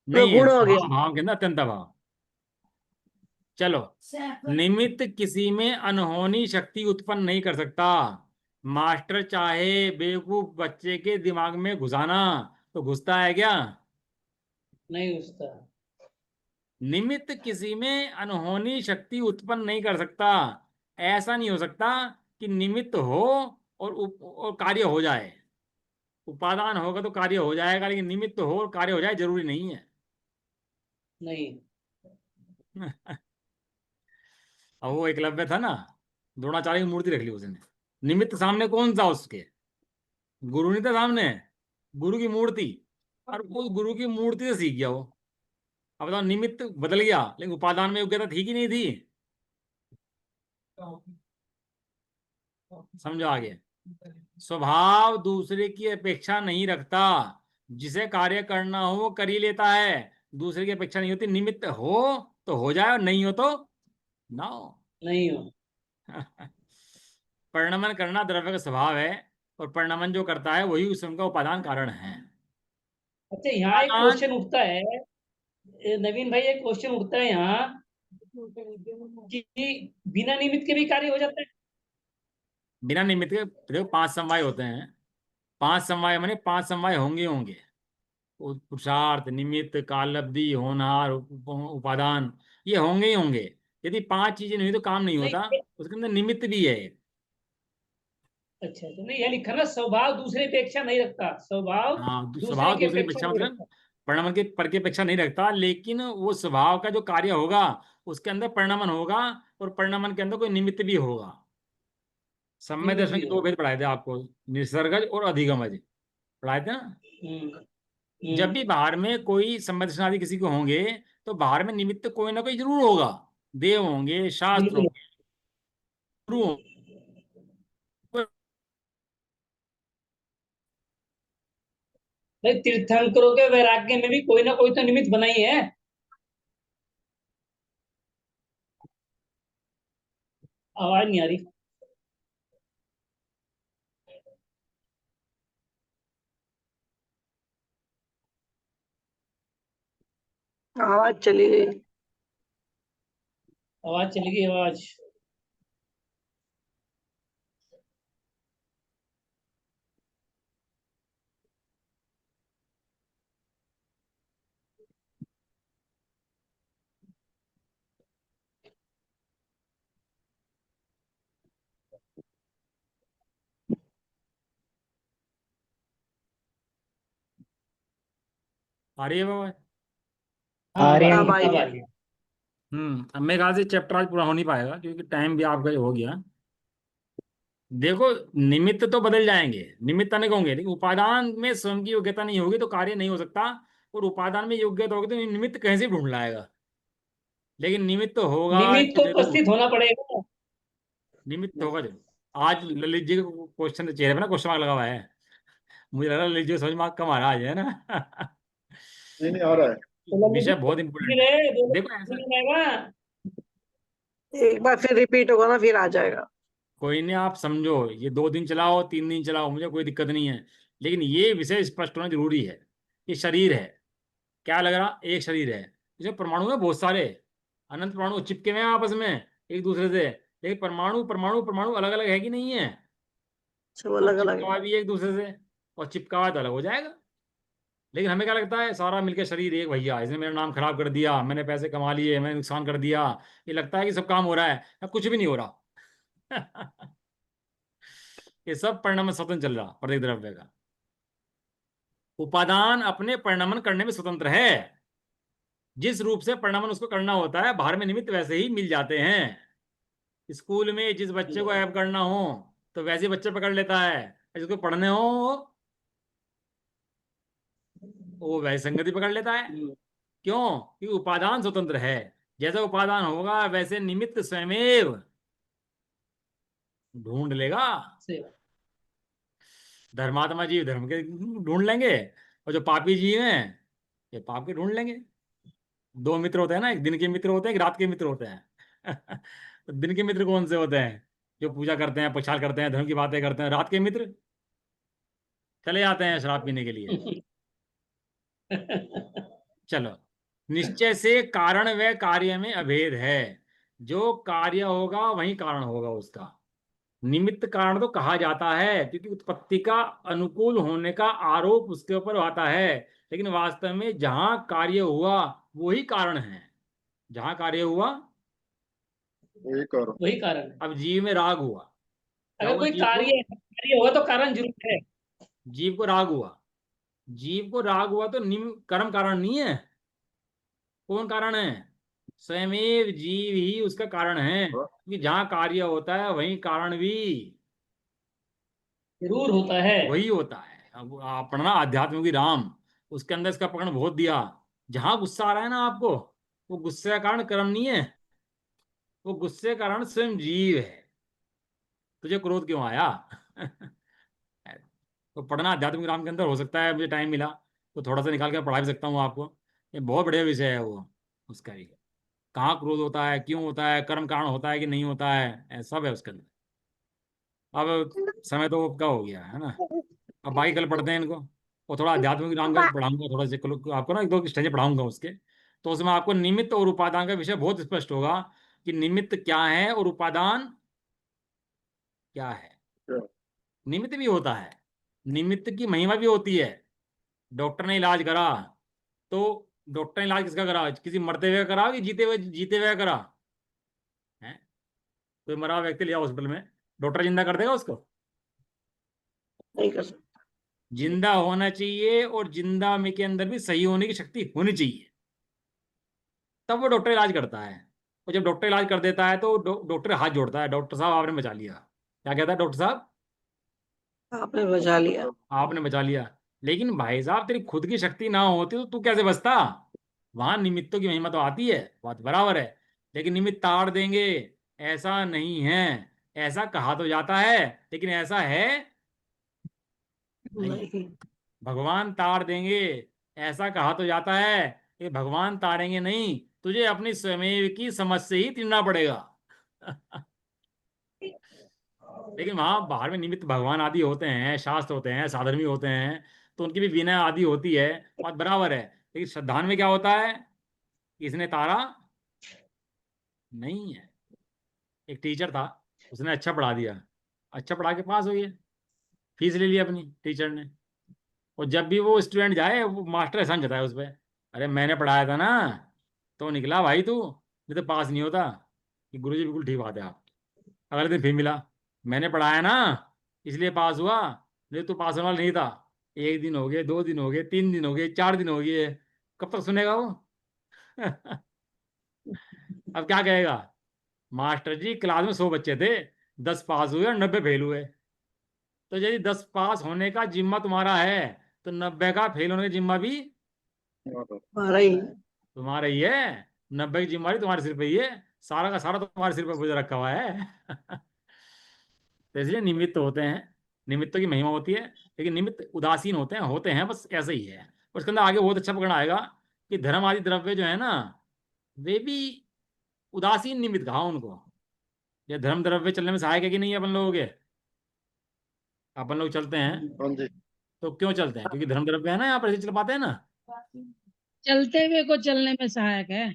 नहीं है, गुण हो गया। भाव भाव के अंदर अत्यंत अभाव। चलो, निमित्त किसी में अनहोनी शक्ति उत्पन्न नहीं कर सकता। मास्टर चाहे बेवकूफ बच्चे के दिमाग में घुसाना, तो घुसता है क्या? नहीं उसका। निमित्त किसी में अनहोनी शक्ति उत्पन्न नहीं कर सकता। ऐसा नहीं हो सकता कि निमित्त हो और कार्य हो जाए। उपादान होगा तो कार्य हो जाएगा, लेकिन निमित्त हो और कार्य हो जाए जरूरी नहीं है। नहीं अब वो एकलव्य था ना, द्रोणाचार्य की मूर्ति रख ली उसने। निमित्त सामने कौन था उसके? गुरु नहीं था सामने, गुरु की मूर्ति। और उस गुरु की मूर्ति से सीख गया वो। अब बताओ, निमित्त बदल गया लेकिन उपादान में योग्यता थी कि नहीं थी? समझो आगे। स्वभाव दूसरे की अपेक्षा नहीं रखता। जिसे कार्य करना हो वो कर ही लेता है। दूसरे की अपेक्षा नहीं होती। निमित्त हो तो हो जाए और नहीं हो तो ना हो। नहीं हो। परिणमन करना द्रव्य का स्वभाव है, और परिणमन जो करता है वही उसका उपादान कारण है। अच्छा, यहाँ एक उपादान क्वेश्चन उठता है, नवीन भाई, एक क्वेश्चन उठता है यहाँ कि बिना निमित्त के भी कार्य हो जाता है। बिना निमित्त के, देखो 5 समवाय होते हैं। 5 समवाय माने 5 समवाय होंगे होंगे। पुरुषार्थ, निमित्त, कालब्धि, होनहार, उपादान, ये होंगे ही होंगे। यदि 5 चीजें नहीं हुई तो काम नहीं नहीं, होता। उसके अंदर निमित्त भी है। अच्छा अच्छा, नहीं, यह लिखा ना, स्वभाव दूसरे अपेक्षा नहीं रखता, स्वभाव हाँ, दूसरे स्वभाव की दूसरी अपेक्षा अपेक्षा नहीं मतलब रखता। परिणमन के पर की अपेक्षा नहीं रखता, लेकिन वो स्वभाव का जो कार्य होगा उसके अंदर परिणमन होगा, और परिणमन के अंदर कोई निमित्त भी होगा। सम्यक निमित्त दर्शन भी के 2 हो। भेद पढ़ाए थे आपको, निसर्गज और अधिगमज पढ़ाए थे ना। हम्म जब भी बाहर में कोई सम्यक दर्शन आदि किसी को होंगे, तो बाहर में निमित्त कोई ना कोई जरूर होगा। देव होंगे, शास्त्र बिल्कुल। होंगे, गुरु होंगे। भाई, तीर्थंकरों के वैराग्य में भी कोई ना कोई तो निमित्त बना ही है। आवाज नहीं आ रही। आवाज चली गई। आवाज चली गई, आवाज। आ रही है बाबा? हाँ, आ रही है। अब आई अब आ है। रही है। अब मेरे ख्याल से चैप्टर आज पूरा हो नहीं पाएगा क्योंकि टाइम भी आपका हो गया। देखो, निमित्त तो बदल जाएंगे, निमित्त अनेक होंगे, लेकिन उपादान में स्वयं की योग्यता नहीं होगी तो कार्य नहीं हो सकता। और उपादान में योग्यता होगी तो निमित्त कहीं से ढूंढ लाएगा। लेकिन निमित्त तो होगा निमित्त कि को जरूर, उपस्थित होना पड़ेगा। निमित्त होगा जरूर। आज ललित जी के क्वेश्चन चेहरे पे ना क्वेश्चन मार्क लगा हुआ है। मुझे लग रहा है ललित जी को समझ मार्क कम आ रहा है आज, है ना? नहीं नहीं आ रहा है। तो विषय बहुत इंपॉर्टेंट है। फिर देखो ऐसा, आएगा। एक बार फिर रिपीट होगा ना, फिर आ जाएगा। कोई नहीं, आप समझो, ये 2 दिन चलाओ 3 दिन चलाओ, मुझे कोई दिक्कत नहीं है। लेकिन ये विषय स्पष्ट होना जरूरी है। ये शरीर है, क्या लग रहा, एक शरीर है। इसमें परमाणु है बहुत सारे, अनंत परमाणु चिपके हुए हैं आपस में एक दूसरे से। लेकिन परमाणु परमाणु परमाणु अलग अलग है कि नहीं है? सब और अलग अलग चिपका हुआ है। भी है एक दूसरे से, और चिपका हुआ तो अलग हो जाएगा। लेकिन हमें क्या लगता है, सारा मिलकर शरीर एक, भैया इसने मेरा नाम खराब कर दिया, मैंने पैसे कमा लिए, मैंने नुकसान कर दिया। ये लगता है कि सब काम हो रहा है, या कुछ भी नहीं हो रहा। ये सब परिणाम स्वतंत्र चल रहा प्रत्येक द्रव्य का। उपादान अपने परिणमन करने में स्वतंत्र है। जिस रूप से परिणमन उसको करना होता है, बाहर में निमित्त वैसे ही मिल जाते हैं। स्कूल में जिस बच्चे को ऐप करना हो तो वैसे ही बच्चे पकड़ लेता है, जिसको पढ़ने हो वो वैसे संगति पकड़ लेता है। क्यों? क्योंकि उपादान स्वतंत्र है। जैसा उपादान होगा वैसे निमित्त स्वयमेव ढूंढ लेगा। सही बात। धर्मात्मा जीव धर्म के ढूंढ लेंगे, और जो पापी जीव हैं ये पाप के ढूंढ लेंगे। 2 मित्र होते हैं ना, एक दिन के मित्र होते हैं, एक रात के मित्र होते हैं। तो दिन के मित्र कौन से होते हैं? जो पूजा करते हैं, प्रचार करते हैं, धर्म की बातें करते हैं। रात के मित्र चले जाते हैं शराब पीने के लिए। चलो, निश्चय से कारण व कार्य में अभेद है। जो कार्य होगा वही कारण होगा उसका। निमित्त कारण तो कहा जाता है क्योंकि उत्पत्ति का अनुकूल होने का आरोप उसके ऊपर आता है। लेकिन वास्तव में जहां कार्य हुआ वही कारण है। जहां कार्य हुआ वही करो। वही कारण है। अब जीव में राग हुआ, क्या अगर हुआ? कोई जीव को, कार्य होगा तो कारण जरूर है। जीव को राग हुआ। जीव को राग हुआ तो निम कर्म कारण नहीं है। कौन कारण है? स्वयमेव जीव ही उसका कारण है, क्योंकि जहां कार्य होता है वहीं कारण भी जरूर होता है। वही होता है। अब आप पढ़ना आध्यात्म की राम, उसके अंदर इसका पकड़ बहुत दिया। जहां गुस्सा आ रहा है ना आपको, वो गुस्से का कारण कर्म नहीं है, वो गुस्से का कारण स्वयं जीव है। तुझे क्रोध क्यों आया? तो पढ़ना आध्यात्मिक राम के अंदर, हो सकता है मुझे टाइम मिला तो थोड़ा सा निकाल कर पढ़ा भी सकता हूँ आपको। ये बहुत बढ़िया विषय है वो, उसका भी। कहाँ क्रोध होता है, क्यों होता है, कर्म कारण होता है कि नहीं होता है, सब है उसके अंदर। अब समय तो का हो गया है ना, अब बाकी कल पढ़ते हैं इनको। और थोड़ा आध्यात्मिक राम का पढ़ाऊंगा, थोड़ा सा आपको ना 1-2 स्टेज पढ़ाऊंगा उसके। तो उसमें आपको निमित्त और उपादान का विषय बहुत स्पष्ट होगा कि निमित्त क्या है और उपादान क्या है। निमित्त भी होता है, निमित्त की महिमा भी होती है। डॉक्टर ने इलाज करा तो डॉक्टर ने इलाज किसका करा? किसी मरते हुए करा कि जीते हुए करा? है, कोई मरा हुआ व्यक्ति लिया हॉस्पिटल में, डॉक्टर जिंदा कर देगा उसको? नहीं कर सकते। जिंदा होना चाहिए, और जिंदा में के अंदर भी सही होने की शक्ति होनी चाहिए, तब वो डॉक्टर इलाज करता है। और जब डॉक्टर इलाज कर देता है तो डॉक्टर हाथ जोड़ता है, डॉक्टर साहब आपने बचा लिया। क्या कहता है डॉक्टर साहब? आपने बचा लिया। आपने बचा लिया। लेकिन भाई साहब, तेरी खुद की शक्ति ना होती तो तू कैसे बचता? वहां निमित्तों की महिमा तो आती है, बात बराबर है। लेकिन निमित्त ताड़ देंगे ऐसा नहीं है। ऐसा कहा तो जाता है, लेकिन ऐसा है नहीं। नहीं। भगवान ताड़ देंगे ऐसा कहा तो जाता है, कि भगवान ताड़ेंगे नहीं, तुझे अपनी स्वयं की समझ से ही तिड़ना पड़ेगा। लेकिन वहां बाहर में निमित्त भगवान आदि होते हैं, शास्त्र होते हैं, साधर्मी होते हैं, तो उनकी भी विनय आदि होती है, बात बराबर है। लेकिन श्रद्धान में क्या होता है, इसने तारा नहीं है। एक टीचर था, उसने अच्छा पढ़ा दिया, अच्छा पढ़ा के पास हो गया, फीस ले ली अपनी टीचर ने। और जब भी वो स्टूडेंट जाए, वो मास्टर एहसान जताए उस पर, अरे मैंने पढ़ाया था ना, तो निकला भाई तू, नहीं तो पास नहीं होता। कि गुरुजी बिल्कुल ठीक बात है आप। अगले दिन फिर मिला, मैंने पढ़ाया ना इसलिए पास हुआ, नहीं तो पास होने वाला नहीं था। 1 दिन हो गए, 2 दिन हो गए, 3 दिन हो गए, 4 दिन हो गए, कब तक सुनेगा वो? अब क्या कहेगा, मास्टर जी क्लास में 100 बच्चे थे, 10 पास हुए और 90 फेल हुए। तो यदि 10 पास होने का जिम्मा तुम्हारा है, तो 90 का फेल होने का जिम्मा भी हमारा ही। तुम्हारा ही है। 90 की जिम्मेवारी तुम्हारे सिर पे ही है, सारा का सारा तुम्हारे सिर पे बोझ रखा हुआ है। तो इसलिए निमित्त होते हैं, निमित्तों की महिमा होती है। लेकिन निमित्त उदासीन होते हैं बस ऐसे ही है। और उसके अंदर आगे बहुत अच्छा पकड़ आएगा कि धर्म आदि द्रव्य जो है ना, वे भी उदासीन निमित्त कहा उनको। ये धर्म द्रव्य चलने में सहायक है कि नहीं है अपन लोगों के? अपन लोग चलते हैं, हाँ जी। तो क्यों चलते हैं? क्योंकि धर्म द्रव्य है ना, यहाँ पर ऐसे चल पाते हैं ना। चलते हुए को चलने में सहायक है।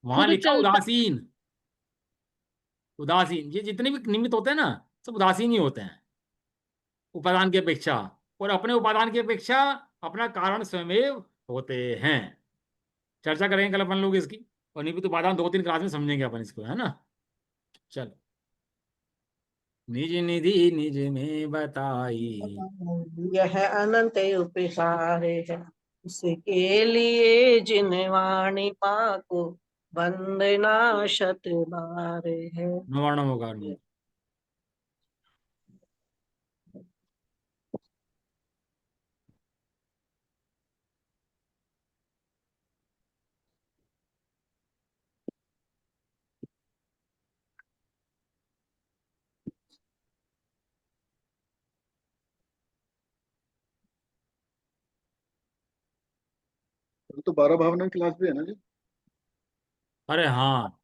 वहां खुद लिखा चलता उदासीन। उदासीन, ये जितने भी निमित्त होते हैं ना, सब उदासीन ही होते हैं उपादान की अपेक्षा। और अपने उपादान की अपेक्षा अपना कारण स्वयं होते हैं। चर्चा करेंगे कल अपन लोग इसकी। और निमित्त उपादान 2-3 क्लास में समझेंगे अपन इसको, है ना। चलो, निज निधि निज में बताई। यह अनंत उपसारे है, इसके लिए जिन वाणी माँ को वंदना शत बार है। नवाणोकार में तो 12 भावना की क्लास भी है ना जी। अरे हाँ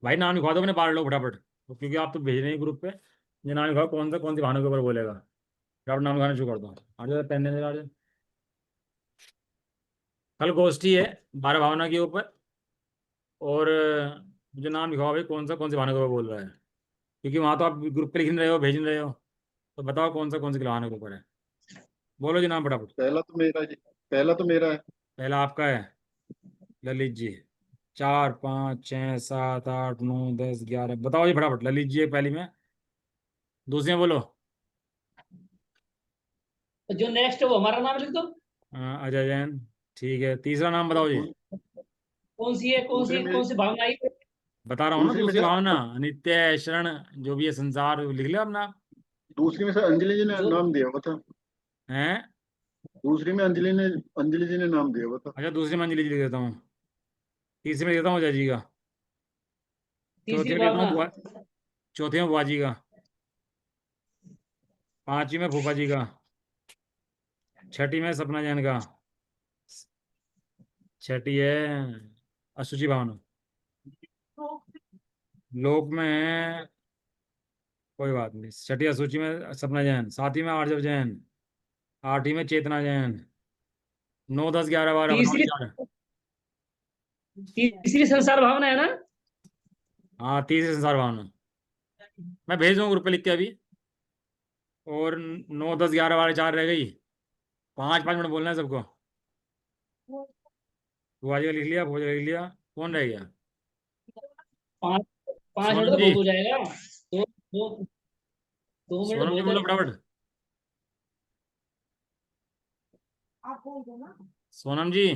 भाई, नाम लिखवा दो अपने 12 लोग फटाफट। तो क्योंकि आप तो भेज रहे हैं ग्रुप पे, ये नाम लिखवाओ कौन सी भावना के ऊपर बोलेगा। फटाफट नाम लिखाना शुरू कर दो। आ जाओ, पेन लेने आ जाओ। कल गोष्ठी है 12 भावना के ऊपर। और मुझे नाम लिखवाओ भाई, कौन सी भावना के ऊपर बोल रहा है। क्योंकि वहाँ तो आप ग्रुप पे लिख नहीं रहे हो, भेज नहीं रहे हो। तो बताओ कौन सी भावना के ऊपर है। बोलो जी नाम फटाफट। पहला तो मेरा जी, पहला तो मेरा है। पहला आपका है, ललित जी। 4 5 6 7 8 9 10 11, बताओ जी फटाफट। ललित जी है पहली में। दूसरी में बोलो। तो जो नेक्स्ट है वो हमारा नाम लिख दो। अजय जैन। ठीक है, तीसरा नाम बताओ जी। दू- कौन सी है, दूसरी में, कौन सी भावना आई? बता रहा हूँ ना, दूसरी में दूसरी से, भावना नित्य शरण जो भी है संसार, लिख लिया अपना। दूसरी में से अंजलि जी ने जो नाम दिया हुआ था। हैं? दूसरी में अंजलि जी ने नाम दिया हुआ था। अच्छा, दूसरी में अंजलि जी लिख देता हूँ। तीसरी में देता हूँ अजय जी का। चौथी तीसरी में देता हूँ भावना। चौथी में बुआ जी का। पांचवी में फूफा जी का। छठी में सपना जैन का। छठी है असुचि भावना। लोक में है, कोई बात नहीं। छठी असूची में सपना जैन। सातवीं में आर्जव जैन। आठवीं में चेतना जैन। 9 10 11 12, बताओ तीसरी क्या है? तीसरी संसार भावना है ना। हाँ, तीसरी संसार भावना। मैं भेज दूंगा ग्रुप पे लिख के अभी। और 9 10 11 12 4 रह गई। 5 5 मिनट बोलना है सबको। बुआ जी का लिख लिया, भोज का लिख लिया। कौन रह गया? 5 5 मिनट सोनम तो जी। बहुत हो जाएगा। दो दो 2 मिनट सोनम जी बहुत बोलो है। फटाफट। सोनम जी,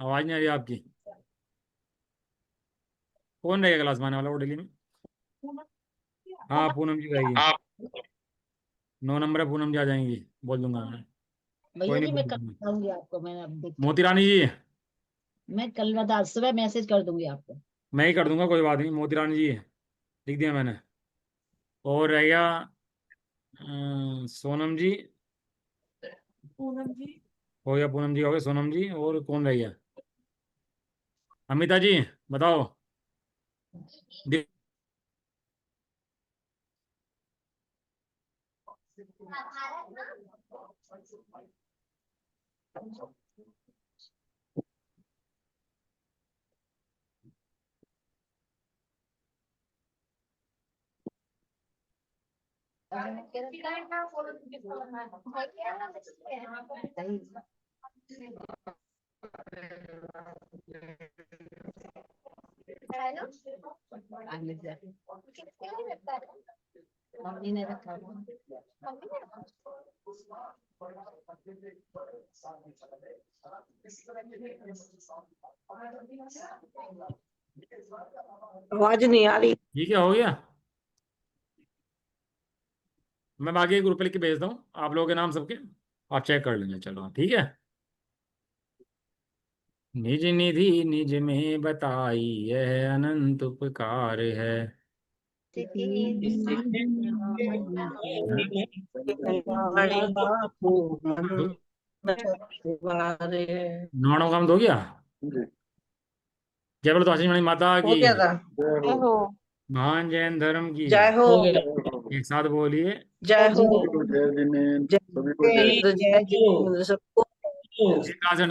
आवाज नहीं आ रही आपकी। कौन रहेगा क्लास में आने वाला वो डेली में? हाँ, पूनम जी रहेगी। 9 नंबर है, पूनम जी आ जाएंगी, बोल दूंगा मैं। कोई भैया नहीं, जी बोल मैं कल दूंगा। बताऊंगी आपको, मैंने अब देख के। मोती रानी जी। मैं कल बता सुबह मैसेज कर दूंगी आपको। मैं ही कर दूंगा, कोई बात नहीं। मोती रानी जी लिख दिया मैंने। और रह गया सोनम जी। हो गया, पूनम जी हो गया, सोनम जी, और कौन रह गया? अमिता जी, बताओ। मम्मी ने रखा आवाज नहीं आ रही। ठीक है, हो गया। मैं बाकी ग्रुप पे लिख के भेजता हूँ आप लोगों के नाम सबके, आप चेक कर लेंगे। चलो ठीक है। निज निधि निज में बताई, यह अनंत उपकार है। नौड़ों काम हो गया। जी। जय बोलो तो मणि माता हो की, गया था। जय हो। महान जैन धर्म की। जय हो। हो गया। एक साथ बोलिए। जय हो। सभी को जय जिनेंद्र, जय सभी को जय जिनेंद्र, जय जिनेंद्र सबको। सिंहासन